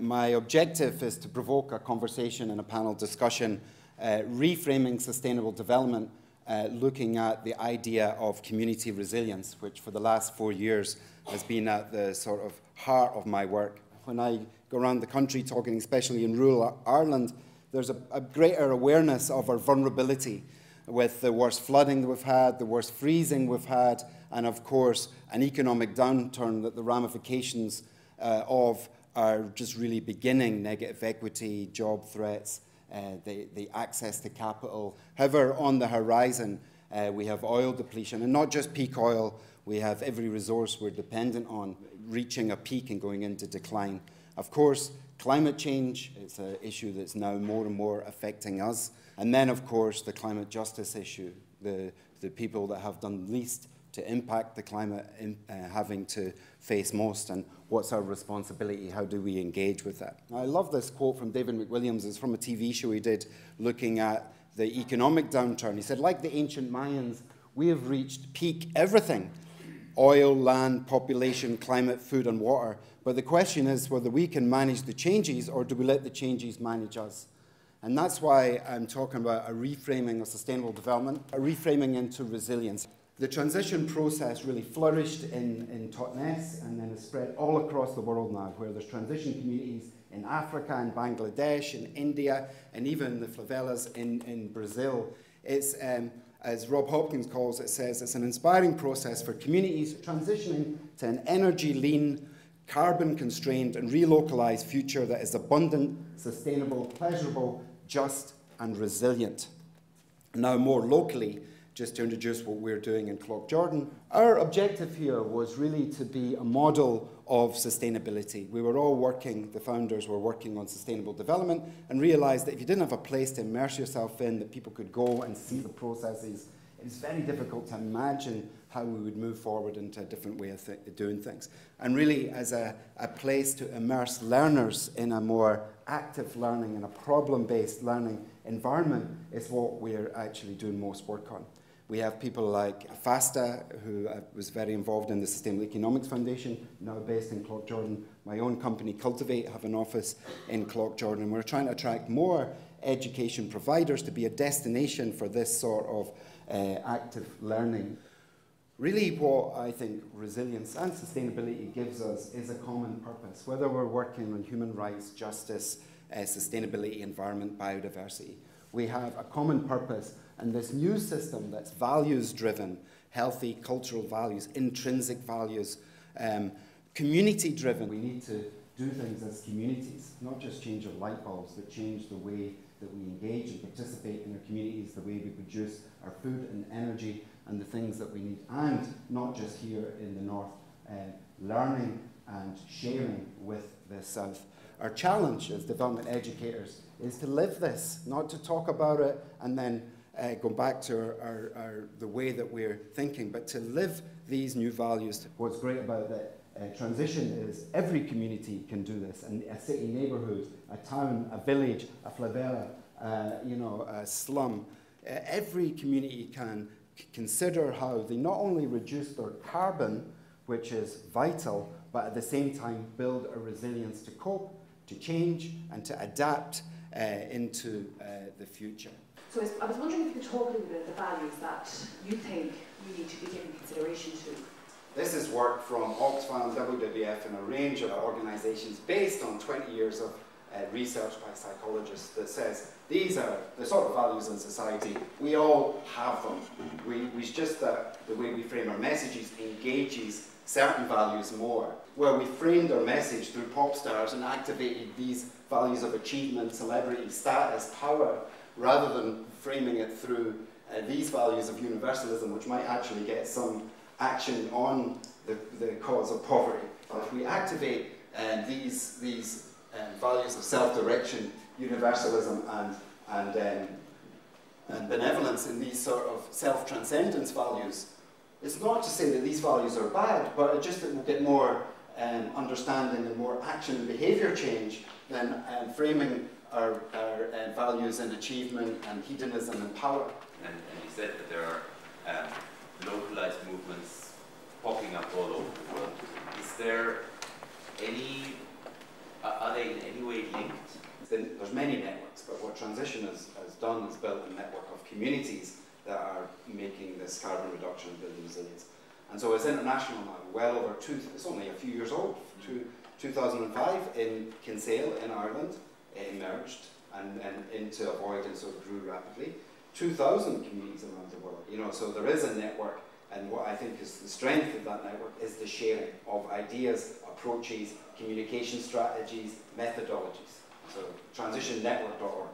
My objective is to provoke a conversation and a panel discussion, reframing sustainable development, looking at the idea of community resilience, which for the last 4 years has been at the sort of heart of my work. When I go around the country talking, especially in rural Ireland, there's a greater awareness of our vulnerability with the worst flooding that we've had, the worst freezing we've had, and of course an economic downturn that the ramifications of are just really beginning: negative equity, job threats, the access to capital. However, on the horizon, we have oil depletion, and not just peak oil. We have every resource we're dependent on reaching a peak and going into decline. Of course, climate change is an issue that's now more and more affecting us. And then, of course, the climate justice issue, the people that have done least to impact the climate having to face most, and what's our responsibility? How do we engage with that? I love this quote from David McWilliams. It's from a TV show he did looking at the economic downturn. He said, like the ancient Mayans, we have reached peak everything: oil, land, population, climate, food, and water. But the question is whether we can manage the changes, or do we let the changes manage us? And that's why I'm talking about a reframing of sustainable development, a reframing into resilience. The transition process really flourished in Totnes and then has spread all across the world now, where there's transition communities in Africa, in Bangladesh, in India, and even the favelas in Brazil. It's, as Rob Hopkins calls it, says, it's an inspiring process for communities transitioning to an energy-lean, carbon-constrained and relocalized future that is abundant, sustainable, pleasurable, just and resilient. Now, more locally, just to introduce what we're doing in Cloughjordan, our objective here was really to be a model of sustainability. We were all working, the founders were working on sustainable development, and realized that if you didn't have a place to immerse yourself in, that people could go and see the processes, it's very difficult to imagine how we would move forward into a different way of doing things. And really, as a place to immerse learners in a more active learning and a problem-based learning environment is what we're actually doing most work on. We have people like FASTA, who was very involved in the Sustainable Economics Foundation, now based in Cloughjordan. My own company, Cultivate, have an office in Cloughjordan. We're trying to attract more education providers to be a destination for this sort of active learning. Really, what I think resilience and sustainability gives us is a common purpose, whether we're working on human rights, justice, sustainability, environment, biodiversity. We have a common purpose, and this new system that's values-driven, healthy cultural values, intrinsic values, community-driven. We need to do things as communities, not just change our light bulbs, but change the way that we engage and participate in our communities, the way we produce our food and energy, and the things that we need, and not just here in the north, learning and sharing with the south. Our challenge as development educators is to live this, not to talk about it and then go back to the way that we're thinking, but to live these new values. What's great about that transition is every community can do this, and a city neighbourhood, a town, a village, a favela, a slum. Every community can consider how they not only reduce their carbon, which is vital, but at the same time build a resilience to cope, to change, and to adapt into the future. So I was wondering if you could talk a little bit about the values that you think we need to be giving consideration to. This is work from Oxfam, WWF, and a range of organisations based on 20 years of research by psychologists that says these are the sort of values in society. We all have them. It's just that the way we frame our messages engages certain values more. Where we framed our message through pop stars and activated these values of achievement, celebrity, status, power, rather than framing it through these values of universalism, which might actually get some action on the cause of poverty. But if we activate these values of self-direction, universalism, and benevolence in these sort of self-transcendence values, it's not to say that these values are bad, but it's just that we'll get more understanding and more action and behaviour change than framing our values in achievement and hedonism and power. And you said that there are localized movements popping up all over the world. Is there any, are they in any way linked? There's many networks, but what Transition has done is built a network of communities that are making this carbon reduction and building resilience. And so it's international now, well over it's only a few years old. 2005 in Kinsale in Ireland, it emerged and into Avoid, and so it grew rapidly. 2,000 communities around the world, you know, so there is a network, and what I think is the strength of that network is the sharing of ideas, approaches, communication strategies, methodologies. So transitionnetwork.org.